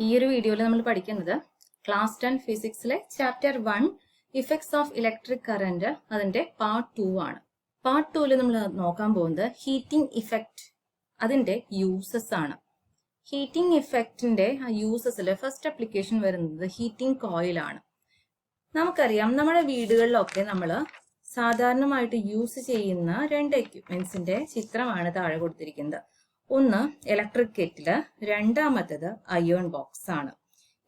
ഈ ഒരു വീഡിയോയിൽ നമ്മൾ പഠിക്കുന്നത് ക്ലാസ് 10 ഫിസിക്സിലെ chapter 1 effects of electric current അതിന്റെ പാർട്ട് 2 ആണ്. പാർട്ട് 2ൽ നമ്മൾ നോക്കാൻ പോകുന്നത് ഹീറ്റിംഗ് ഇഫക്റ്റ് അതിന്റെ യൂസസ് ആണ്. ഹീറ്റിംഗ് ഇഫക്റ്റിന്റെ യൂസസിൽ ഫസ്റ്റ് അപ്ലിക്കേഷൻ വരുന്നത് ഹീറ്റിംഗ് കോയിൽ ആണ്. നമുക്കറിയാം നമ്മുടെ വീടുകളിലൊക്കെ നമ്മൾ സാധാരണമായിട്ട് യൂസ് ചെയ്യുന്ന രണ്ട് എക്യുപ്മെന്റ്സിന്റെ ചിത്രമാണ് താഴെ കൊടുത്തിരിക്കുന്നത്. ഒന്ന് ഇലക്ട്രിക് കെറ്റില്, രണ്ടാമത്തേത് അയേൺ ബോക്സ് ആണ്.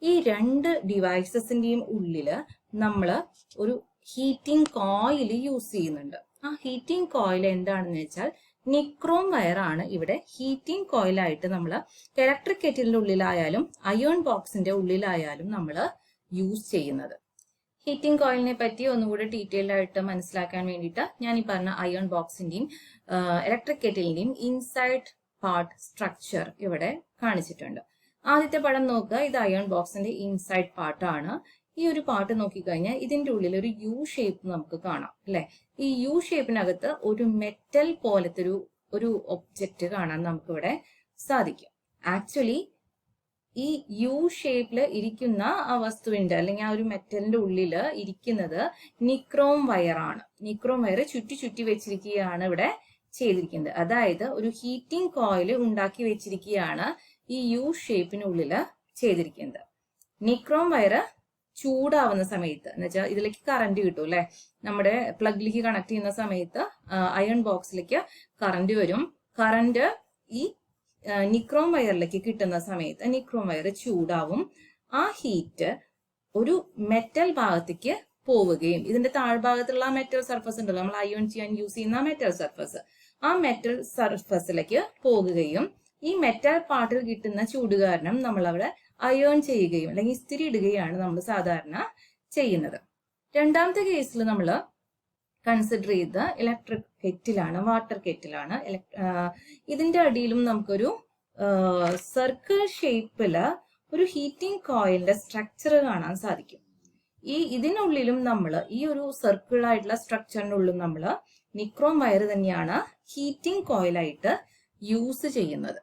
ഈ രണ്ട് ഡിവൈസസിന്റെയും ഉള്ളില് നമ്മൾ ഒരു ഹീറ്റിംഗ് കോയിൽ യൂസ് ചെയ്യുന്നുണ്ട്. ആ ഹീറ്റിംഗ് കോയിൽ എന്താണെന്ന് വെച്ചാൽ നിക്രോം വയർ ആണ് ഇവിടെ ഹീറ്റിംഗ് കോയിലായിട്ട് നമ്മൾ ഇലക്ട്രിക് കെറ്റിലിന്റെ ഉള്ളിലായാലും അയേൺ ബോക്സിന്റെ ഉള്ളിലായാലും നമ്മൾ യൂസ് ചെയ്യുന്നത്. ഹീറ്റിംഗ് കോയിലിനെ പറ്റി ഒന്നുകൂടി ഡീറ്റെയിൽഡ് ആയിട്ട് മനസ്സിലാക്കാൻ വേണ്ടിയിട്ട് ഞാൻ ഈ പറഞ്ഞ അയേൺ ബോക്സിന്റെയും ഇലക്ട്രിക് കെറ്റിലിന്റെയും ഇൻസൈഡ് പാർട്ട് സ്ട്രക്ചർ ഇവിടെ കാണിച്ചിട്ടുണ്ട്. ആദ്യത്തെ പടം നോക്കുക, ഇത് അയേൺ ബോക്സിന്റെ ഇൻസൈഡ് പാർട്ടാണ്. ഈ ഒരു പാർട്ട് നോക്കിക്കഴിഞ്ഞാൽ ഇതിന്റെ ഉള്ളിൽ ഒരു യു ഷേപ്പ് നമുക്ക് കാണാം അല്ലെ. ഈ യു ഷേപ്പിനകത്ത് ഒരു മെറ്റൽ പോലത്തെ ഒരു ഒബ്ജക്റ്റ് കാണാൻ നമുക്കിവിടെ സാധിക്കും. ആക്ച്വലി ഈ യു ഷേപ്പില് ഇരിക്കുന്ന ആ വസ്തുവിന്റെ അല്ലെങ്കിൽ ആ ഒരു മെറ്റലിന്റെ ഉള്ളില് ഇരിക്കുന്നത് നിക്രോം വയർ ആണ്. നിക്രോം വയർ ചുറ്റി വെച്ചിരിക്കുകയാണ് ഇവിടെ ചെയ്തിരിക്കുന്നത്. അതായത് ഒരു ഹീറ്റിംഗ് കോയിൽ ഉണ്ടാക്കി വെച്ചിരിക്കുകയാണ് ഈ യു ഷേപ്പിനുള്ളില് ചെയ്തിരിക്കുന്നത്. നിക്രോം വയർ ചൂടാവുന്ന സമയത്ത് എന്ന് വെച്ചാൽ ഇതിലേക്ക് കറന്റ് കിട്ടും അല്ലെ. നമ്മുടെ പ്ലഗിലേക്ക് കണക്ട് ചെയ്യുന്ന സമയത്ത് അയൺ ബോക്സിലേക്ക് കറന്റ് വരും. കറന്റ് ഈ നിക്രോം വയറിലേക്ക് കിട്ടുന്ന സമയത്ത് നിക്രോം വയർ ചൂടാവും. ആ ഹീറ്റ് ഒരു മെറ്റൽ ഭാഗത്തേക്ക് പോവുകയും ഇതിന്റെ താഴ്ഭാഗത്തുള്ള മെറ്റൽ സർഫസ് ഉണ്ടല്ലോ, നമ്മൾ അയോൺ ചെയ്യാൻ യൂസ് ചെയ്യുന്ന മെറ്റൽ സർഫസ്, ആ മെറ്റൽ സർഫസിലേക്ക് പോകുകയും ഈ മെറ്റൽ പാർട്ടിൽ കിട്ടുന്ന ചൂട് കാരണം നമ്മൾ അവിടെ അയോൺ ചെയ്യുകയും അല്ലെങ്കിൽ ഇസ്തിരി ഇടുകയാണ് നമ്മൾ സാധാരണ ചെയ്യുന്നത്. രണ്ടാമത്തെ കേസിൽ നമ്മൾ കൺസിഡർ ചെയ്ത് ഇലക്ട്രിക് കെറ്റിലാണ്, വാട്ടർ കെറ്റിലാണ്. ഇതിന്റെ അടിയിലും നമുക്കൊരു സർക്കിൾ ഷേപ്പില് ഒരു ഹീറ്റിംഗ് കോയിലിന്റെ സ്ട്രക്ചർ കാണാൻ സാധിക്കും. ഇതിനുള്ളിലും നമ്മൾ ഈ ഒരു സർക്കിൾ ആയിട്ടുള്ള സ്ട്രക്ചറിനുള്ളിലും നമ്മൾ നിക്രോം വയർ തന്നെയാണ് ഹീറ്റിംഗ് കോയിലായിട്ട് യൂസ് ചെയ്യുന്നത്.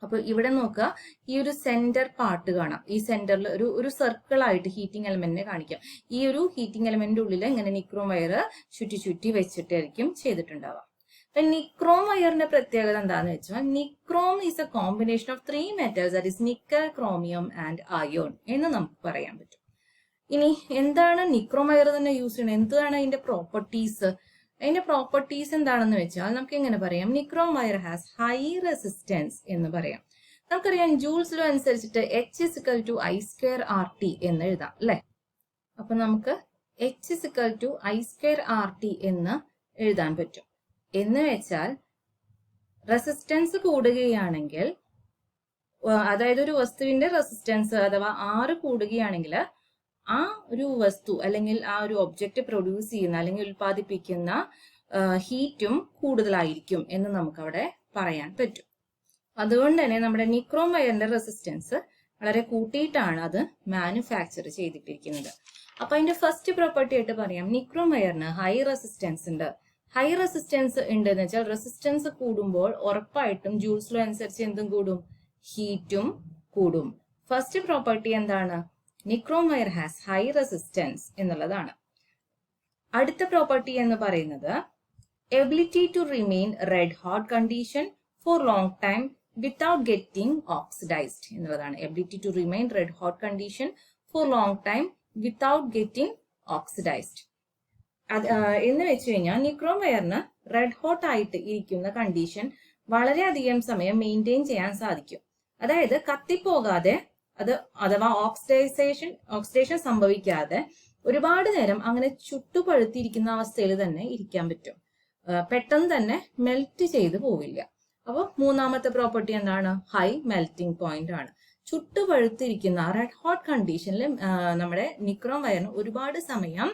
അപ്പൊ ഇവിടെ നോക്കുക, ഈ ഒരു സെന്റർ പാർട്ട് കാണാം. ഈ സെന്ററിൽ ഒരു സർക്കിൾ ആയിട്ട് ഹീറ്റിംഗ് എലമെന്റിനെ കാണിക്കാം. ഈ ഒരു ഹീറ്റിംഗ് എലമെന്റിന്റെ ഉള്ളിൽ ഇങ്ങനെ നിക്രോം വയർ ചുറ്റി വെച്ചിട്ടായിരിക്കും ചെയ്തിട്ടുണ്ടാവുക. അപ്പൊ നിക്രോം വയറിന്റെ പ്രത്യേകത എന്താന്ന് വെച്ചാൽ nichrome is A combination of 3 metals, that is nickel, chromium and ion എന്ന് നമുക്ക് പറയാൻ പറ്റും. ഇനി എന്താണ് നിക്രോം വയർ തന്നെ യൂസ് ചെയ്യുന്നത്, എന്താണ് അതിന്റെ പ്രോപ്പർട്ടീസ്? അതിന്റെ പ്രോപ്പർട്ടീസ് എന്താണെന്ന് വെച്ചാൽ നമുക്ക് എങ്ങനെ പറയാം, nichrome wire has high resistance എന്ന് പറയാം. നമുക്കറിയാം ജൂൾസ് ലോ അനുസരിച്ചിട്ട് H=I²RT എന്ന് എഴുതാം അല്ലെ. അപ്പൊ നമുക്ക് H=I²RT എന്ന് എഴുതാൻ പറ്റും. എന്ന് വെച്ചാൽ റെസിസ്റ്റൻസ് കൂടുകയാണെങ്കിൽ, അതായത് ഒരു വസ്തുവിന്റെ റെസിസ്റ്റൻസ് അഥവാ R കൂടുകയാണെങ്കിൽ ആ ഒരു വസ്തു അല്ലെങ്കിൽ ആ ഒരു ഒബ്ജക്റ്റ് പ്രൊഡ്യൂസ് ചെയ്യുന്ന അല്ലെങ്കിൽ ഉൽപ്പാദിപ്പിക്കുന്ന ഹീറ്റും കൂടുതലായിരിക്കും എന്ന് നമുക്കവിടെ പറയാൻ പറ്റും. അതുകൊണ്ട് തന്നെ നമ്മുടെ നിക്രോം വയറിന്റെ റെസിസ്റ്റൻസ് വളരെ കൂട്ടിയിട്ടാണ് അത് മാനുഫാക്ചർ ചെയ്തിട്ടിരിക്കുന്നത്. അപ്പൊ അതിന്റെ ഫസ്റ്റ് പ്രോപ്പർട്ടി ആയിട്ട് പറയാം, നിക്രോം വയറിന് ഹൈ റെസിസ്റ്റൻസ് ഉണ്ട്. ഹൈ റെസിസ്റ്റൻസ് ഉണ്ട് എന്ന് വെച്ചാൽ റെസിസ്റ്റൻസ് കൂടുമ്പോൾ ഉറപ്പായിട്ടും ജൂൾസ് ലോ അനുസരിച്ച് എന്തും കൂടും, ഹീറ്റും കൂടും. ഫസ്റ്റ് പ്രോപ്പർട്ടി എന്താണ്, nichrome wire has high resistance എന്നുള്ളതാണ്. അടുത്ത പ്രോപ്പർട്ടി എന്ന് പറയുന്നത് ability to remain red hot condition for long time without getting oxidised എന്നുള്ളതാണ്. Ability to remain red hot condition for long time without getting oxidised എന്ന് വെച്ച് കഴിഞ്ഞാൽ nichrome വയറിന് red hot ആയിട്ട് ഇരിക്കുന്ന കണ്ടീഷൻ വളരെയധികം സമയം മെയിൻറ്റെയിൻ ചെയ്യാൻ സാധിക്കും. അതായത് കത്തിപ്പോകാതെ അഥവാ ഓക്സിഡേഷൻ സംഭവിക്കാതെ ഒരുപാട് നേരം അങ്ങനെ ചുട്ടുപഴുത്തിരിക്കുന്ന അവസ്ഥയിൽ തന്നെ ഇരിക്കാൻ പറ്റും. പെട്ടെന്ന് തന്നെ മെൽറ്റ് ചെയ്ത് പോവില്ല. അപ്പൊ മൂന്നാമത്തെ പ്രോപ്പർട്ടി എന്താണ്, ഹൈ മെൽറ്റിംഗ് പോയിന്റ് ആണ്. ചുട്ടുപഴുത്തിരിക്കുന്ന റെഡ് ഹോട്ട് കണ്ടീഷനിൽ നമ്മുടെ നിക്രോം വയറിന് ഒരുപാട് സമയം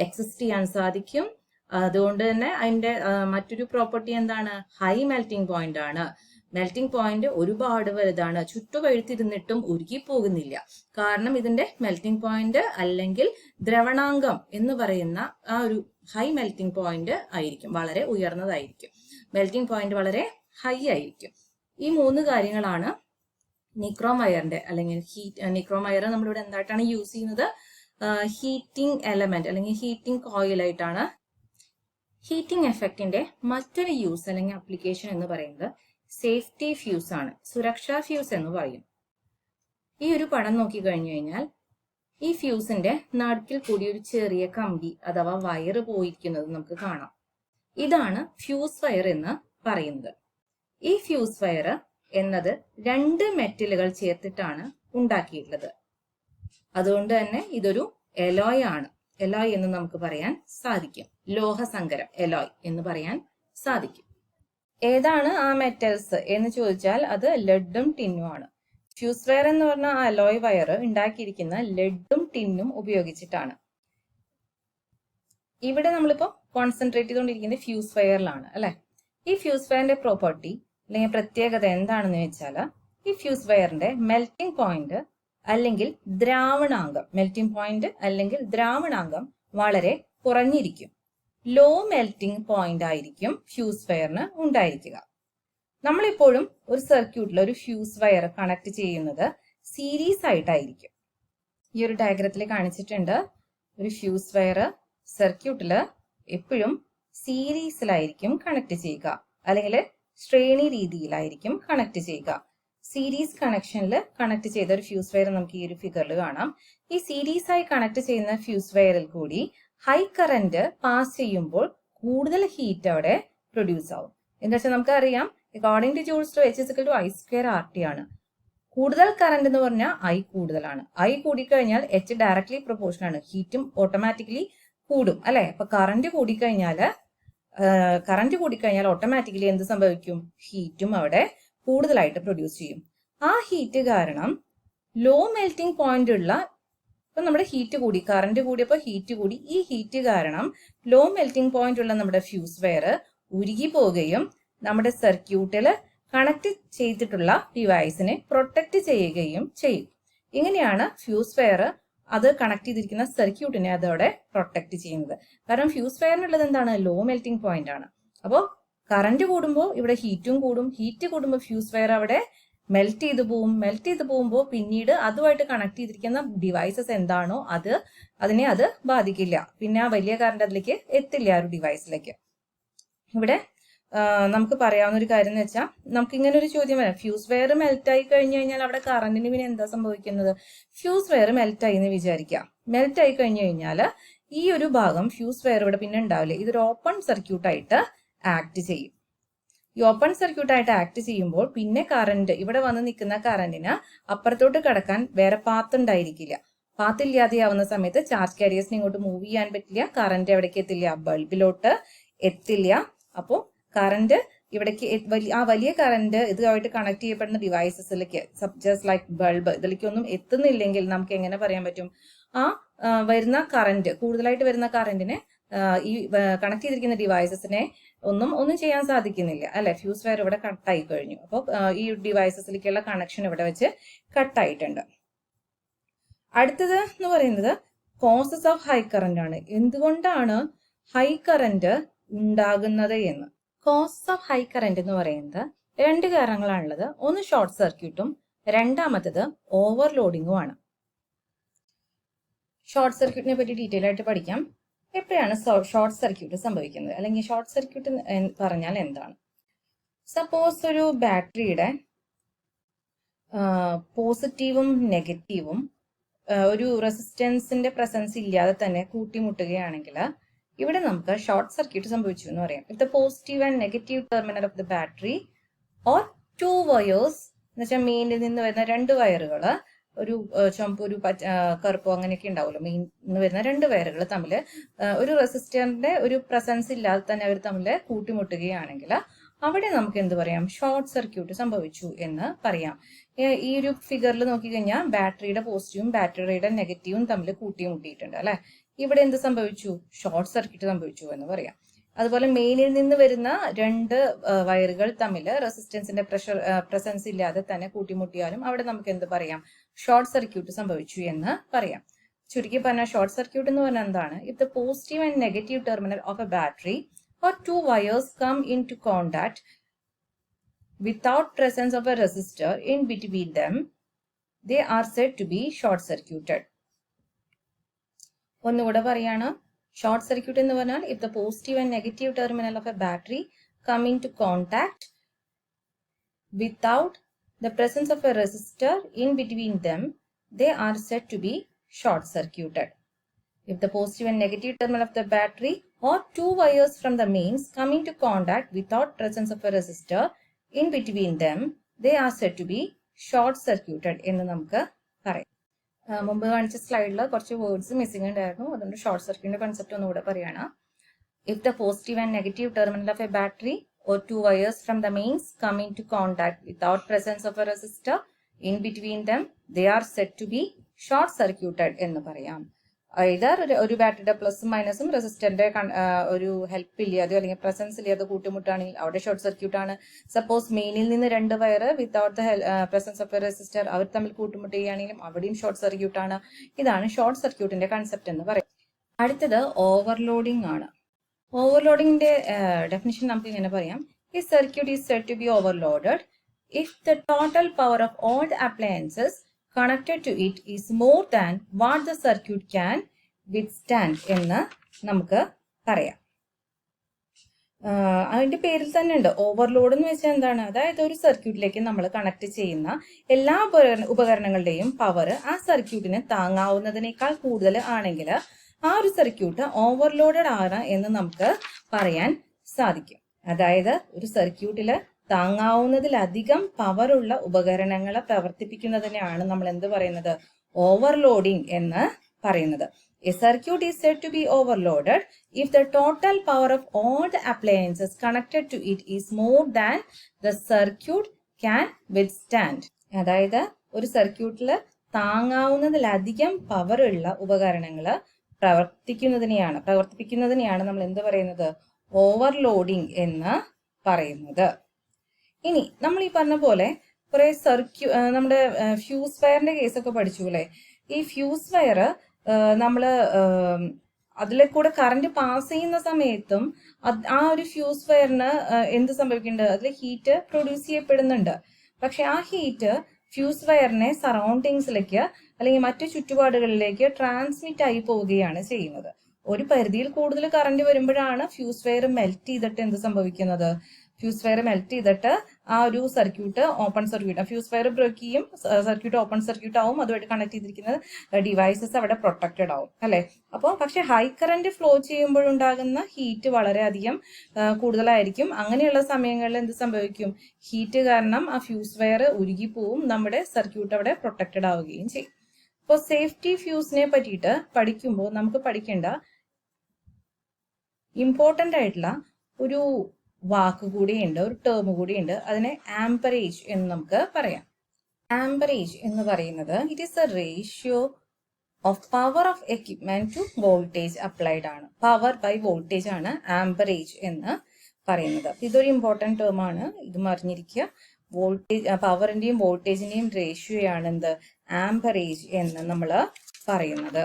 എക്സിസ്റ്റ് ചെയ്യാൻ സാധിക്കും. അതുകൊണ്ട് തന്നെ അതിന്റെ മറ്റൊരു പ്രോപ്പർട്ടി എന്താണ്, ഹൈ മെൽറ്റിംഗ് പോയിന്റ് ആണ്. മെൽറ്റിംഗ് പോയിന്റ് ഒരുപാട് വലുതാണ്, ചുട്ടുപഴുത്തിരുന്നിട്ടും ഉരുകി പോകുന്നില്ല. കാരണം ഇതിന്റെ മെൽറ്റിംഗ് പോയിന്റ് അല്ലെങ്കിൽ ദ്രവണാങ്കം എന്ന് പറയുന്ന ആ ഒരു ഹൈ മെൽറ്റിംഗ് പോയിന്റ് ആയിരിക്കും, വളരെ ഉയർന്നതായിരിക്കും. മെൽറ്റിംഗ് പോയിന്റ് വളരെ ഹൈ ആയിരിക്കും. ഈ 3 കാര്യങ്ങളാണ് നിക്രോം വയറിന്റെ അല്ലെങ്കിൽ നിക്രോം വയർ നമ്മളിവിടെ എന്തായിട്ടാണ് യൂസ് ചെയ്യുന്നത്? ഹീറ്റിംഗ് എലമെന്റ് അല്ലെങ്കിൽ ഹീറ്റിംഗ് കോയിൽ ആയിട്ടാണ്. ഹീറ്റിംഗ് എഫക്റ്റിന്റെ മറ്റൊരു യൂസ് അല്ലെങ്കിൽ ആപ്ലിക്കേഷൻ എന്ന് പറയുന്നത് സേഫ്റ്റി ഫ്യൂസ് ആണ്, സുരക്ഷാ ഫ്യൂസ് എന്ന് പറയും. ഈ ഒരു പടം നോക്കി കഴിഞ്ഞു കഴിഞ്ഞാൽ ഈ ഫ്യൂസിന്റെ നടുക്കിൽ കൂടി ഒരു ചെറിയ കമ്പി അഥവാ വയർ പോയിരിക്കുന്നത് നമുക്ക് കാണാം. ഇതാണ് ഫ്യൂസ് വയർ എന്ന് പറയുന്നത്. ഈ ഫ്യൂസ് വയർ എന്നത് 2 മെറ്റലുകൾ ചേർത്തിട്ടാണ് ഉണ്ടാക്കിയിട്ടുള്ളത്. അതുകൊണ്ട് തന്നെ ഇതൊരു എലോയ് ആണ്. എലോയ് എന്ന് നമുക്ക് പറയാൻ സാധിക്കും. ലോഹസങ്കരം, എലോയ് എന്ന് പറയാൻ സാധിക്കും. ഏതാണ് ആ മെറ്റൽസ് എന്ന് ചോദിച്ചാൽ അത് ലെഡും ടിന്നും ആണ്. ഫ്യൂസ് വയർ എന്ന് പറഞ്ഞ ആ അലോയ് വയർ ഉണ്ടാക്കിയിരിക്കുന്ന ലെഡും ടിന്നും ഉപയോഗിച്ചിട്ടാണ്. ഇവിടെ നമ്മളിപ്പോ കോൺസെൻട്രേറ്റ് ചെയ്തുകൊണ്ടിരിക്കുന്നത് ഫ്യൂസ് വയറിലാണ് അല്ലെ. ഈ ഫ്യൂസ് വയറിന്റെ പ്രോപ്പർട്ടി അല്ലെങ്കിൽ പ്രത്യേകത എന്താണെന്ന് വെച്ചാൽ ഈ ഫ്യൂസ് വയറിന്റെ മെൽറ്റിംഗ് പോയിന്റ് അല്ലെങ്കിൽ ദ്രാവണാങ്കം, മെൽറ്റിംഗ് പോയിന്റ് അല്ലെങ്കിൽ ദ്രാവണാങ്കം വളരെ കുറഞ്ഞിരിക്കും. ലോ മെൽറ്റിംഗ് പോയിന്റ് ആയിരിക്കും ഫ്യൂസ് വയറിന് ഉണ്ടായിരിക്കുക. നമ്മളെപ്പോഴും ഒരു സർക്യൂട്ടിൽ ഒരു ഫ്യൂസ് വയർ കണക്ട് ചെയ്യുന്നത് സീരീസ് ആയിട്ടായിരിക്കും. ഈ ഒരു ഡയഗ്രത്തിൽ കാണിച്ചിട്ടുണ്ട്. ഒരു ഫ്യൂസ് വയർ സർക്യൂട്ടിൽ എപ്പോഴും സീരീസിലായിരിക്കും കണക്ട് ചെയ്യുക, അല്ലെങ്കിൽ ശ്രേണി രീതിയിലായിരിക്കും കണക്ട് ചെയ്യുക. സീരീസ് കണക്ഷനിൽ കണക്ട് ചെയ്ത ഒരു ഫ്യൂസ് വയർ നമുക്ക് ഈ ഒരു ഫിഗറിൽ കാണാം. ഈ സീരീസ് ആയി കണക്ട് ചെയ്യുന്ന ഫ്യൂസ് വയറിൽ കൂടി ഹൈ കറന്റ് പാസ് ചെയ്യുമ്പോൾ കൂടുതൽ ഹീറ്റ് അവിടെ പ്രൊഡ്യൂസ് ആവും. എന്താ വെച്ചാൽ നമുക്കറിയാം according to Joule's to H = I² RT ആണ്. കൂടുതൽ കറന്റ് എന്ന് പറഞ്ഞാൽ I കൂടുതലാണ്. I കൂടിക്കഴിഞ്ഞാൽ H ഡയറക്ട്ലി പ്രൊപ്പോർഷൻ ആണ്. ഹീറ്റും ഓട്ടോമാറ്റിക്കലി കൂടും അല്ലെ. അപ്പൊ കറന്റ് കൂടിക്കഴിഞ്ഞാൽ ഓട്ടോമാറ്റിക്കലി എന്ത് സംഭവിക്കും? ഹീറ്റും അവിടെ കൂടുതലായിട്ട് പ്രൊഡ്യൂസ് ചെയ്യും. ആ ഹീറ്റ് കാരണം ലോ മെൽറ്റിംഗ് പോയിന്റ് ഉള്ള, ഇപ്പൊ നമ്മുടെ ഹീറ്റ് കൂടി, കറന്റ് കൂടിയപ്പോൾ ഹീറ്റ് കൂടി. ഈ ഹീറ്റ് കാരണം ലോ മെൽറ്റിംഗ് പോയിന്റ് ഉള്ള നമ്മുടെ ഫ്യൂസ് വയർ ഉരുകി പോവുകയും നമ്മുടെ സർക്യൂട്ടിൽ കണക്ട് ചെയ്തിട്ടുള്ള ഡിവൈസിനെ പ്രൊട്ടക്ട് ചെയ്യുകയും ചെയ്യും. ഇങ്ങനെയാണ് ഫ്യൂസ് വയർ അത് കണക്ട് ചെയ്തിരിക്കുന്ന സർക്യൂട്ടിനെ അതോടെ പ്രൊട്ടക്ട് ചെയ്യുന്നത്. കാരണം ഫ്യൂസ് വയറിനുള്ളത് എന്താണ്? ലോ മെൽറ്റിംഗ് പോയിന്റ് ആണ്. അപ്പോൾ കറന്റ് കൂടുമ്പോൾ ഇവിടെ ഹീറ്റും കൂടും. ഹീറ്റ് കൂടുമ്പോൾ ഫ്യൂസ് വയർ അവിടെ മെൽറ്റ് ചെയ്ത് പോകുമ്പോൾ പിന്നീട് അതുമായിട്ട് കണക്ട് ചെയ്തിരിക്കുന്ന ഡിവൈസസ് എന്താണോ അതിനെ അത് ബാധിക്കില്ല. പിന്നെ ആ വലിയ കറന്റ് അതിലേക്ക് എത്തില്ല, ആ ഒരു ഡിവൈസിലേക്ക്. ഇവിടെ നമുക്ക് പറയാവുന്ന ഒരു കാര്യം എന്ന് വെച്ചാൽ നമുക്ക് ഇങ്ങനെ ഒരു ചോദ്യം വരാം. ഫ്യൂസ് വയർ മെൽറ്റ് ആയി കഴിഞ്ഞു കഴിഞ്ഞാൽ അവിടെ കറന്റിന് പിന്നെ എന്താ സംഭവിക്കുന്നത്? ഫ്യൂസ് വയർ മെൽറ്റ് ആയി എന്ന് വിചാരിക്കാം. മെൽറ്റ് ആയി കഴിഞ്ഞു കഴിഞ്ഞാൽ ഈ ഒരു ഭാഗം ഫ്യൂസ് വയർ ഇവിടെ പിന്നെ ഉണ്ടാവില്ല. ഇതൊരു ഓപ്പൺ സർക്യൂട്ടായിട്ട് ആക്ട് ചെയ്യും. ഈ ഓപ്പൺ സർക്യൂട്ടായിട്ട് ആക്ട് ചെയ്യുമ്പോൾ പിന്നെ കറന്റ്, ഇവിടെ വന്ന് നിൽക്കുന്ന കറന്റിന് അപ്പുറത്തോട്ട് കടക്കാൻ വേറെ പാത്ത് ഉണ്ടായിരിക്കില്ല. പാത്ത് ഇല്ലാതെയാവുന്ന സമയത്ത് ചാർജ് കാരിയേഴ്സിന് ഇങ്ങോട്ട് മൂവ് ചെയ്യാൻ പറ്റില്ല. കറന്റ് എവിടേക്ക് എത്തില്ല? ബൾബിലോട്ട് എത്തില്ല. അപ്പോൾ കറന്റ് ഇവിടേക്ക് ആ വലിയ കറന്റ് ഇതുമായിട്ട് കണക്ട് ചെയ്യപ്പെടുന്ന ഡിവൈസസിലേക്ക്, ജസ്റ്റ് ലൈക്ക് ബൾബ്, ഇതിലേക്കൊന്നും എത്തുന്നില്ലെങ്കിൽ നമുക്ക് എങ്ങനെ പറയാൻ പറ്റും? ആ വരുന്ന കറന്റ്, കൂടുതലായിട്ട് വരുന്ന കറന്റിനെ ഈ കണക്ട് ചെയ്തിരിക്കുന്ന ഡിവൈസസിനെ ഒന്നും ചെയ്യാൻ സാധിക്കുന്നില്ല അല്ലെ. ഫ്യൂസ് വയർ ഇവിടെ കട്ടായി കഴിഞ്ഞു. അപ്പോൾ ഈ ഡിവൈസസിലേക്കുള്ള കണക്ഷൻ ഇവിടെ വെച്ച് കട്ടായിട്ടുണ്ട്. അടുത്തത് എന്ന് പറയുന്നത് കോസസ് ഓഫ് ഹൈ കറന്റ് ആണ്. എന്തുകൊണ്ടാണ് ഹൈ കറന്റ് ഉണ്ടാകുന്നത് എന്ന്. കോസസ് ഓഫ് ഹൈ കറന്റ് എന്ന് പറയുന്നത് 2 കാരണങ്ങളാണുള്ളത്. ഒന്ന് ഷോർട്ട് സർക്യൂട്ടും രണ്ടാമത്തത് ഓവർലോഡിങ്ങും ആണ്. ഷോർട്ട് സർക്യൂട്ടിനെ പറ്റി ഡീറ്റെയിൽ ആയിട്ട് പഠിക്കാം. എപ്പോഴാണ് ഷോർട്ട് സർക്യൂട്ട് സംഭവിക്കുന്നത്, അല്ലെങ്കിൽ ഷോർട്ട് സർക്യൂട്ട് പറഞ്ഞാൽ എന്താണ്? സപ്പോസ് ഒരു ബാറ്ററിയുടെ പോസിറ്റീവും നെഗറ്റീവും ഒരു റെസിസ്റ്റൻസിന്റെ പ്രസൻസ് ഇല്ലാതെ തന്നെ കൂട്ടിമുട്ടുകയാണെങ്കിൽ ഇവിടെ നമുക്ക് ഷോർട്ട് സർക്യൂട്ട് സംഭവിച്ചു എന്ന് പറയാം. If the positive and negative terminal of the battery or 2 wires എന്ന് വെച്ചാൽ മെയിനിൽ നിന്ന് വരുന്ന 2 വയറുകൾ, ഒരു ചുമപ്പ് ഒരു കറുപ്പോ അങ്ങനെയൊക്കെ ഉണ്ടാവുമല്ലോ, മെയിൻ നിന്ന് വരുന്ന 2 വയറുകൾ തമ്മിൽ ഒരു റെസിസ്റ്ററിന്റെ ഒരു പ്രസൻസ് ഇല്ലാതെ തന്നെ അവർ തമ്മിൽ കൂട്ടിമുട്ടുകയാണെങ്കിൽ അവിടെ നമുക്ക് എന്ത് പറയാം? ഷോർട്ട് സർക്യൂട്ട് സംഭവിച്ചു എന്ന് പറയാം. ഈ ഒരു ഫിഗറിൽ നോക്കിക്കഴിഞ്ഞാൽ ബാറ്ററിയുടെ പോസിറ്റീവും ബാറ്ററിയുടെ നെഗറ്റീവും തമ്മിൽ കൂട്ടിമുട്ടിയിട്ടുണ്ട് അല്ലെ. ഇവിടെ എന്ത് സംഭവിച്ചു? ഷോർട്ട് സർക്യൂട്ട് സംഭവിച്ചു എന്ന് പറയാം. അതുപോലെ മെയിനിൽ നിന്ന് വരുന്ന 2 വയറുകൾ തമ്മിൽ റെസിസ്റ്റൻസിന്റെ പ്രസൻസ് ഇല്ലാതെ തന്നെ കൂട്ടിമുട്ടിയാലും അവിടെ നമുക്ക് എന്ത് പറയാം? ഷോർട്ട് സർക്യൂട്ട് സംഭവിച്ചു എന്ന് പറയാം. ചുരുക്കി പറഞ്ഞാൽ ഷോർട്ട് സർക്യൂട്ട് എന്ന് പറഞ്ഞാൽ എന്താണ്? If the positive and negative terminal of A battery or 2 wires come into contact, without presence of a resistor in between them, they are said to be short circuited. ഒന്നുകൂടെ പറയാണ്, short circuit എന്ന് പറഞ്ഞാൽ if the positive and negative terminal of a battery come into contact without the presence of a resistor in between them, they are said to be short circuited. If the positive and negative terminal of the battery or two wires from the mains come into contact without presence of a resistor in between them, they are said to be short circuited എന്ന് നമുക്ക് പറയാം. മുമ്പ് കാണിച്ച സ്ലൈഡിൽ കുറച്ച് words missing ഉണ്ടായിരുന്നു, അതുകൊണ്ട് short സർക്യൂട്ടിന്റെ കൺസെപ്റ്റ് ഒന്നുകൂടെ പറയാണ്. If the positive and negative terminal of a battery or two wires from the mains come into contact without presence of a resistor in between them, they are said to be short circuited എന്ന് പറയാം. Either ഒരു ബാറ്ററിയുടെ പ്ലസും മൈനസും റെസിസ്റ്ററിന്റെ ഒരു help ഇല്ലാതെയോ അല്ലെങ്കിൽ presence ഇല്ലാതെ കൂട്ടുമുട്ടാണെങ്കിൽ അവിടെ ഷോർട്ട് സർക്യൂട്ട് ആണ്. സപ്പോസ് മെയിനിൽ നിന്ന് രണ്ട് wire without the presence of a resistor അവർ തമ്മിൽ കൂട്ടുമുട്ടുകയാണെങ്കിലും അവിടെയും ഷോർട്ട് സർക്യൂട്ട് ആണ്. ഇതാണ് ഷോർട്ട് സർക്യൂട്ടിന്റെ കൺസെപ്റ്റ് എന്ന് പറയും. അടുത്തത് ഓവർലോഡിംഗ് ആണ്. ഓവർലോഡിംഗിന്റെ ഡെഫിനിഷൻ നമുക്ക് ഇങ്ങനെ പറയാം. ഈ circuit is said to be overloaded if the total power of all the appliances connected to it is more than what the circuit can withstand എന്ന് നമുക്ക് പറയാം. അതിന്റെ പേരിൽ തന്നെ ഉണ്ട് ഓവർലോഡ് എന്ന് വെച്ചാൽ എന്താണ്, അതായത് ഒരു സർക്യൂട്ടിലേക്ക് നമ്മൾ കണക്ട് ചെയ്യുന്ന എല്ലാ ഉപകരണങ്ങളുടെയും പവർ ആ സർക്യൂട്ടിന് താങ്ങാവുന്നതിനേക്കാൾ കൂടുതൽ ആണെങ്കിൽ ആ ഒരു സർക്യൂട്ട് ഓവർലോഡഡ് ആണ് എന്ന് നമുക്ക് പറയാൻ സാധിക്കും. അതായത് ഒരു സർക്യൂട്ടില് താങ്ങാവുന്നതിലധികം പവറുള്ള ഉപകരണങ്ങളെ പ്രവർത്തിപ്പിക്കുന്നതിനെയാണ് നമ്മൾ എന്ത് പറയുന്നത്, ഓവർലോഡിംഗ് എന്ന് പറയുന്നത്. A circuit is said to be overloaded if the total power of all the appliances connected to it is more than the circuit can withstand. അതായത് ഒരു സർക്യൂട്ടിൽ താങ്ങാവുന്നതിലധികം പവറുള്ള ഉപകരണങ്ങൾ പ്രവർത്തിപ്പിക്കുന്നതിനെയാണ് നമ്മൾ എന്ത് പറയുന്നത്, ഓവർലോഡിംഗ് എന്ന് പറയുന്നത്. ഇനി നമ്മൾ ഈ പറഞ്ഞ പോലെ കുറെ നമ്മുടെ ഫ്യൂസ് വയറിന്റെ കേസൊക്കെ പഠിച്ചു അല്ലേ. ഈ ഫ്യൂസ് വയർ നമ്മള് അതിലെ കൂടെ കറണ്ട് പാസ് ചെയ്യുന്ന സമയത്തും ആ ഒരു ഫ്യൂസ് വയറിന് എന്ത് സംഭവിക്കുന്നുണ്ട്, അതിൽ ഹീറ്റ് പ്രൊഡ്യൂസ് ചെയ്യപ്പെടുന്നുണ്ട്. പക്ഷെ ആ ഹീറ്റ് ഫ്യൂസ് വയറിനെ സറൗണ്ടിങ്സിലേക്ക് അല്ലെങ്കിൽ മറ്റു ചുറ്റുപാടുകളിലേക്ക് ട്രാൻസ്മിറ്റ് ആയി പോവുകയാണ് ചെയ്യുന്നത്. ഒരു പരിധിയിൽ കൂടുതൽ കറണ്ട് വരുമ്പോഴാണ് ഫ്യൂസ് വയർ മെൽറ്റ് ചെയ്തിട്ട് എന്ത് സംഭവിക്കുന്നത്, ഫ്യൂസ് വയർ മെൽറ്റ് ചെയ്തിട്ട് ആ ഒരു circuit open circuit, fuse wire break ചെയ്യും, സർക്യൂട്ട് ഓപ്പൺ സർക്യൂട്ട് ആവും, അതുമായിട്ട് കണക്ട് ചെയ്തിരിക്കുന്നത് ഡിവൈസസ് അവിടെ പ്രൊട്ടക്റ്റഡ് ആവും അല്ലെ. അപ്പോൾ പക്ഷെ ഹൈ കറന്റ് ഫ്ലോ ചെയ്യുമ്പോഴുണ്ടാകുന്ന ഹീറ്റ് വളരെയധികം കൂടുതലായിരിക്കും. അങ്ങനെയുള്ള സമയങ്ങളിൽ എന്ത് സംഭവിക്കും, ഹീറ്റ് കാരണം ആ ഫ്യൂസ് വയർ ഉരുകിപ്പോവും, നമ്മുടെ സർക്യൂട്ട് അവിടെ പ്രൊട്ടക്റ്റഡ് ആവുകയും ചെയ്യും. അപ്പോൾ സേഫ്റ്റി ഫ്യൂസിനെ പറ്റിയിട്ട് പഠിക്കുമ്പോൾ നമുക്ക് പഠിക്കേണ്ട ഇമ്പോർട്ടൻ്റ് ആയിട്ടുള്ള ഒരു വാക്ക് കൂടിയുണ്ട്, ഒരു ടേം കൂടിയുണ്ട്. അതിനെ ആംപറേജ് എന്ന് നമുക്ക് പറയാം. ആംപറേജ് എന്ന് പറയുന്നത് it is a ratio of power of equipment to voltage applied ആണ്. പവർ ബൈ വോൾട്ടേജ് ആണ് ആംപറേജ് എന്ന് പറയുന്നത്. ഇതൊരു ഇമ്പോർട്ടൻറ്റ് ടേം ആണ്, ഇത് അറിഞ്ഞിരിക്കുക. വോൾട്ടേജ്, പവറിന്റെയും വോൾട്ടേജിന്റെയും റേഷ്യോയാണ് എന്ത്, ആംപറേജ് എന്ന് നമ്മൾ പറയുന്നത്.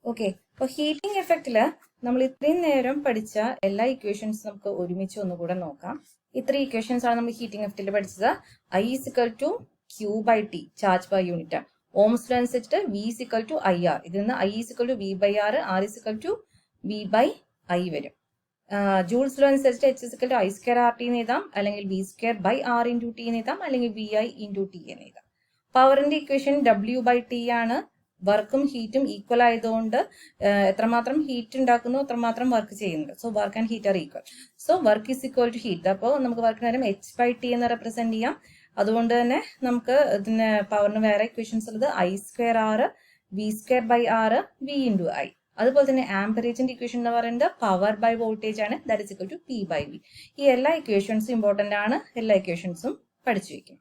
ഓക്കെ, അപ്പോൾ ഹീറ്റിംഗ് എഫക്റ്റില് നമ്മൾ ഇത്രയും നേരം പഠിച്ച എല്ലാ ഇക്വേഷൻസ് നമുക്ക് ഒരുമിച്ച് ഒന്നുകൂടെ നോക്കാം. ഇത്രയും ഇക്വേഷൻസ് ആണ് നമ്മൾ ഹീറ്റിംഗ് എഫക്റ്റിൽ പഠിച്ചത്. I = Q/T charge per unit. Ohm's law അനുസരിച്ചിട്ട് V = IR. ഇതിൽ നിന്ന് I = V/R, R = V/I വരും. ജൂൾസ് ലോ അനുസരിച്ച് H = I²RT എന്ന് എഴുതാം, അല്ലെങ്കിൽ V²/R × T എന്ന് എഴുതാം, അല്ലെങ്കിൽ VI × T എന്ന് എഴുതാം. പവറിന്റെ ഇക്വേഷൻ W/T ആണ്. വർക്കും ഹീറ്റും ഈക്വൽ ആയതുകൊണ്ട് എത്രമാത്രം ഹീറ്റ് ഉണ്ടാക്കുന്നു അത്രമാത്രം വർക്ക് ചെയ്യുന്നുണ്ട്. So work and heat are equal. So work is equal to heat. അപ്പോൾ നമുക്ക് വർക്കിന് നേരം H/T എന്ന് റെപ്രസെന്റ് ചെയ്യാം. അതുകൊണ്ട് തന്നെ നമുക്ക് ഇതിന് പവറിന് വേറെ ഇക്വേഷൻസ് ഉള്ളത് I²R, V²/R, V × I. അതുപോലെ തന്നെ ആംപറേജിന്റെ ഇക്വേഷൻ എന്ന് പറയുന്നത് പവർ ബൈ വോൾട്ടേജ് ആണ്. That is equal to P/V. ഈ എല്ലാ ഇക്വേഷൻസും ഇമ്പോർട്ടന്റ് ആണ്. എല്ലാ ഇക്വേഷൻസും പഠിച്ചു വെക്കും.